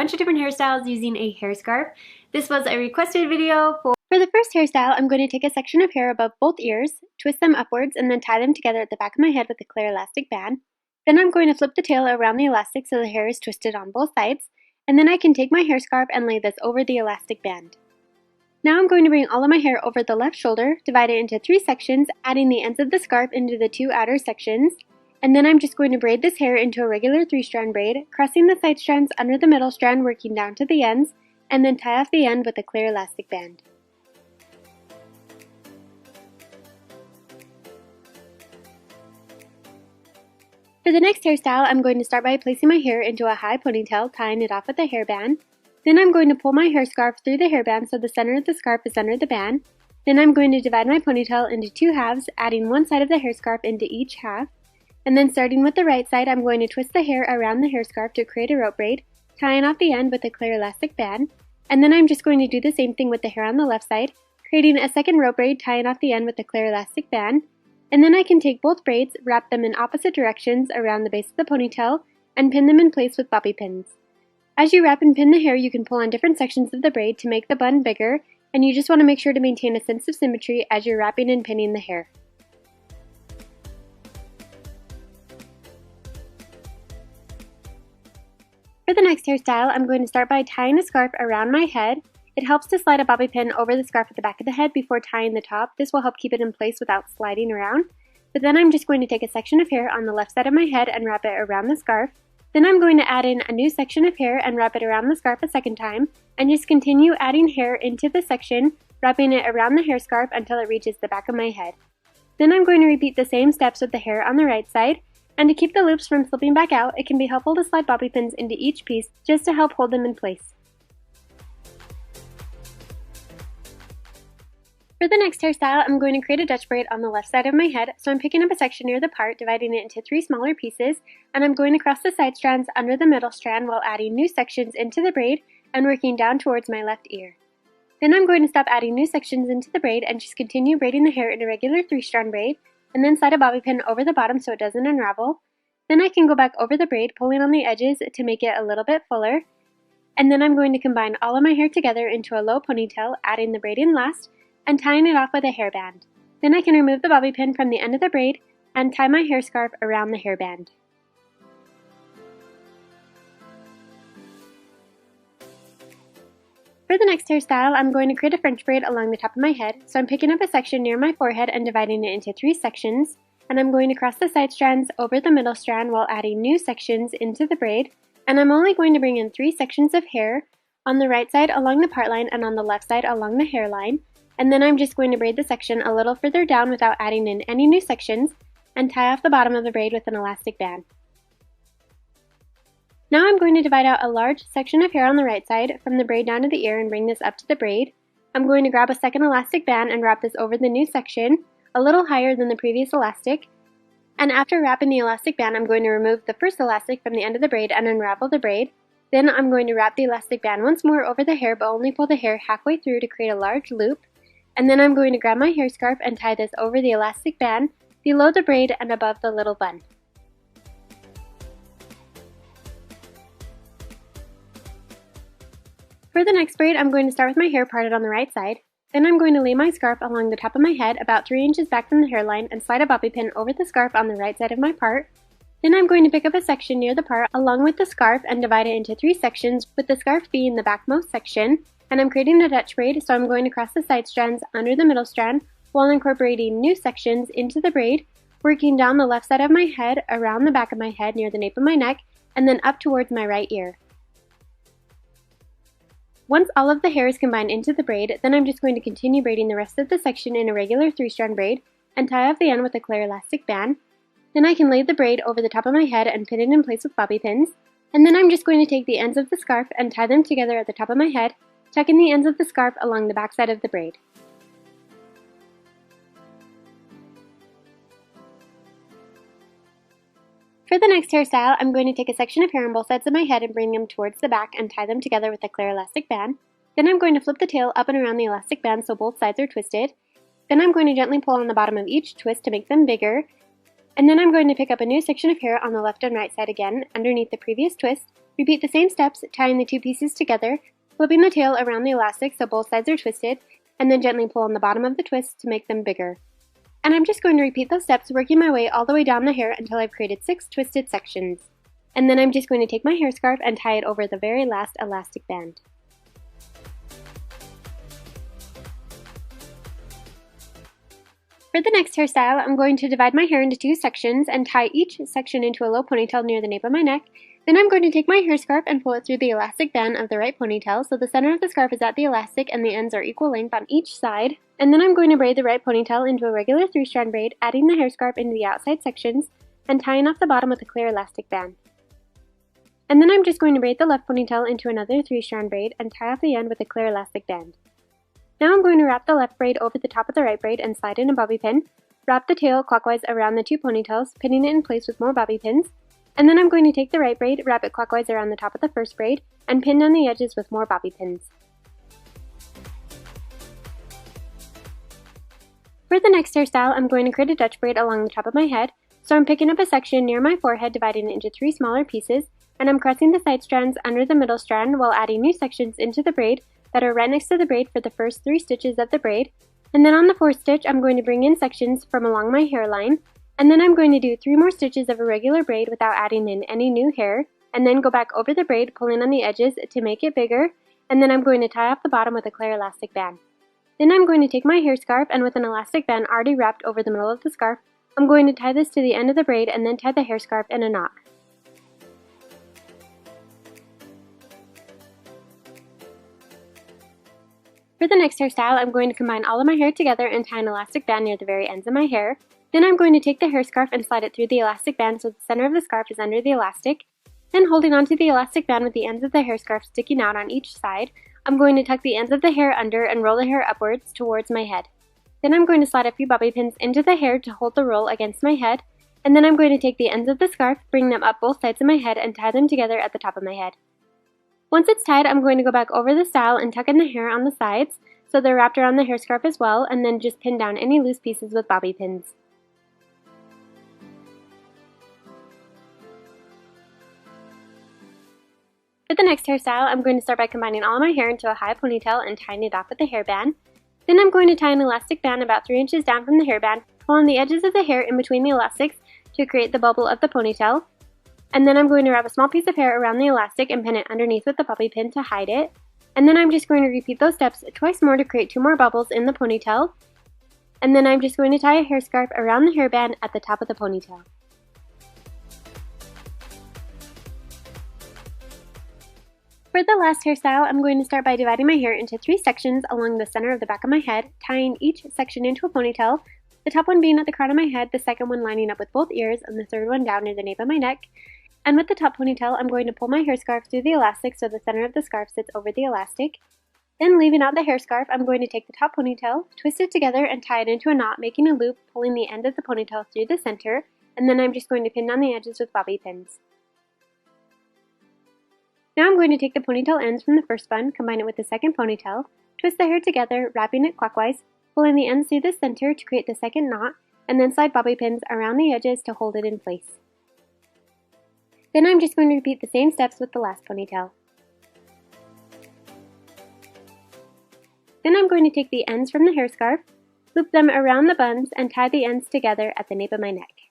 bunch of different hairstyles using a hair scarf. This was a requested video. For the first hairstyle, I'm going to take a section of hair above both ears, twist them upwards, and then tie them together at the back of my head with a clear elastic band. Then I'm going to flip the tail around the elastic so the hair is twisted on both sides, and then I can take my hair scarf and lay this over the elastic band. Now I'm going to bring all of my hair over the left shoulder, divide it into 3 sections, adding the ends of the scarf into the 2 outer sections. And then I'm just going to braid this hair into a regular 3-strand braid, crossing the side strands under the middle strand, working down to the ends, and then tie off the end with a clear elastic band. For the next hairstyle, I'm going to start by placing my hair into a high ponytail, tying it off with a hairband. Then I'm going to pull my hair scarf through the hairband so the center of the scarf is under the band. Then I'm going to divide my ponytail into 2 halves, adding one side of the hair scarf into each half. And then starting with the right side, I'm going to twist the hair around the hair scarf to create a rope braid, tying off the end with a clear elastic band. And then I'm just going to do the same thing with the hair on the left side, creating a second rope braid, tying off the end with a clear elastic band. And then I can take both braids, wrap them in opposite directions around the base of the ponytail, and pin them in place with bobby pins. As you wrap and pin the hair, you can pull on different sections of the braid to make the bun bigger, and you just want to make sure to maintain a sense of symmetry as you're wrapping and pinning the hair. For the next hairstyle, I'm going to start by tying a scarf around my head. It helps to slide a bobby pin over the scarf at the back of the head before tying the top. This will help keep it in place without sliding around. But then I'm just going to take a section of hair on the left side of my head and wrap it around the scarf. Then I'm going to add in a new section of hair and wrap it around the scarf a second time, and just continue adding hair into the section, wrapping it around the hair scarf until it reaches the back of my head. Then I'm going to repeat the same steps with the hair on the right side. And to keep the loops from slipping back out, it can be helpful to slide bobby pins into each piece just to help hold them in place. For the next hairstyle, I'm going to create a Dutch braid on the left side of my head, so I'm picking up a section near the part, dividing it into 3 smaller pieces, and I'm going to cross the side strands under the middle strand while adding new sections into the braid and working down towards my left ear. Then I'm going to stop adding new sections into the braid and just continue braiding the hair in a regular 3-strand braid, and then slide a bobby pin over the bottom so it doesn't unravel. Then I can go back over the braid, pulling on the edges to make it a little bit fuller. And then I'm going to combine all of my hair together into a low ponytail, adding the braid in last, and tying it off with a hairband. Then I can remove the bobby pin from the end of the braid and tie my hair scarf around the hairband. For the next hairstyle, I'm going to create a French braid along the top of my head, so I'm picking up a section near my forehead and dividing it into 3 sections, and I'm going to cross the side strands over the middle strand while adding new sections into the braid, and I'm only going to bring in 3 sections of hair, on the right side along the part line and on the left side along the hairline, and then I'm just going to braid the section a little further down without adding in any new sections, and tie off the bottom of the braid with an elastic band. Now I'm going to divide out a large section of hair on the right side from the braid down to the ear and bring this up to the braid. I'm going to grab a second elastic band and wrap this over the new section, a little higher than the previous elastic. And after wrapping the elastic band, I'm going to remove the first elastic from the end of the braid and unravel the braid. Then I'm going to wrap the elastic band once more over the hair, but only pull the hair halfway through to create a large loop. And then I'm going to grab my hair scarf and tie this over the elastic band, below the braid and above the little bun. For the next braid, I'm going to start with my hair parted on the right side. Then I'm going to lay my scarf along the top of my head about 3 inches back from the hairline and slide a bobby pin over the scarf on the right side of my part. Then I'm going to pick up a section near the part along with the scarf and divide it into 3 sections, with the scarf being the backmost section. And I'm creating a Dutch braid, so I'm going to cross the side strands under the middle strand while incorporating new sections into the braid, working down the left side of my head, around the back of my head near the nape of my neck, and then up towards my right ear. Once all of the hair is combined into the braid, then I'm just going to continue braiding the rest of the section in a regular 3-strand braid and tie off the end with a clear elastic band. Then I can lay the braid over the top of my head and pin it in place with bobby pins. And then I'm just going to take the ends of the scarf and tie them together at the top of my head, tucking the ends of the scarf along the back side of the braid. For the next hairstyle, I'm going to take a section of hair on both sides of my head and bring them towards the back and tie them together with a clear elastic band. Then I'm going to flip the tail up and around the elastic band so both sides are twisted. Then I'm going to gently pull on the bottom of each twist to make them bigger. And then I'm going to pick up a new section of hair on the left and right side again underneath the previous twist, Repeat the same steps, tying the two pieces together, flipping the tail around the elastic so both sides are twisted, and then gently pull on the bottom of the twist to make them bigger. And I'm just going to repeat those steps, working my way all the way down the hair until I've created 6 twisted sections. And then I'm just going to take my hair scarf and tie it over the very last elastic band. For the next hairstyle, I'm going to divide my hair into 2 sections and tie each section into a low ponytail near the nape of my neck. Then I'm going to take my hair scarf and pull it through the elastic band of the right ponytail so the center of the scarf is at the elastic and the ends are equal length on each side. And then I'm going to braid the right ponytail into a regular 3-strand braid, adding the hair scarf into the outside sections and tying off the bottom with a clear elastic band. And then I'm just going to braid the left ponytail into another 3-strand braid and tie off the end with a clear elastic band. Now I'm going to wrap the left braid over the top of the right braid and slide in a bobby pin. Wrap the tail clockwise around the 2 ponytails, pinning it in place with more bobby pins. And then I'm going to take the right braid, wrap it clockwise around the top of the first braid, and pin down the edges with more bobby pins. For the next hairstyle, I'm going to create a Dutch braid along the top of my head, so I'm picking up a section near my forehead, dividing it into 3 smaller pieces, and I'm crossing the side strands under the middle strand while adding new sections into the braid that are right next to the braid for the first 3 stitches of the braid. And then on the 4th stitch, I'm going to bring in sections from along my hairline, and then I'm going to do 3 more stitches of a regular braid without adding in any new hair, and then go back over the braid, pulling on the edges to make it bigger, and then I'm going to tie off the bottom with a clear elastic band. Then I'm going to take my hair scarf, and with an elastic band already wrapped over the middle of the scarf, I'm going to tie this to the end of the braid and then tie the hair scarf in a knot. For the next hairstyle, I'm going to combine all of my hair together and tie an elastic band near the very ends of my hair. Then I'm going to take the hair scarf and slide it through the elastic band so the center of the scarf is under the elastic. Then holding onto the elastic band with the ends of the hair scarf sticking out on each side, I'm going to tuck the ends of the hair under and roll the hair upwards towards my head. Then I'm going to slide a few bobby pins into the hair to hold the roll against my head, and then I'm going to take the ends of the scarf, bring them up both sides of my head, and tie them together at the top of my head. Once it's tied, I'm going to go back over the style and tuck in the hair on the sides so they're wrapped around the hair scarf as well, and then just pin down any loose pieces with bobby pins. For the next hairstyle, I'm going to start by combining all of my hair into a high ponytail and tying it off with a hairband. Then I'm going to tie an elastic band about 3 inches down from the hairband, pull on the edges of the hair in between the elastics to create the bubble of the ponytail. And then I'm going to wrap a small piece of hair around the elastic and pin it underneath with the bobby pin to hide it. And then I'm just going to repeat those steps twice more to create 2 more bubbles in the ponytail. And then I'm just going to tie a hair scarf around the hairband at the top of the ponytail. For the last hairstyle, I'm going to start by dividing my hair into 3 sections along the center of the back of my head, tying each section into a ponytail, the top one being at the crown of my head, the second one lining up with both ears, and the third one down near the nape of my neck. And with the top ponytail, I'm going to pull my hair scarf through the elastic so the center of the scarf sits over the elastic. Then leaving out the hair scarf, I'm going to take the top ponytail, twist it together, and tie it into a knot, making a loop, pulling the end of the ponytail through the center, and then I'm just going to pin down the edges with bobby pins. Now I'm going to take the ponytail ends from the first bun, combine it with the second ponytail, twist the hair together, wrapping it clockwise, pulling the ends through the center to create the second knot, and then slide bobby pins around the edges to hold it in place. Then I'm just going to repeat the same steps with the last ponytail. Then I'm going to take the ends from the hair scarf, loop them around the buns, and tie the ends together at the nape of my neck.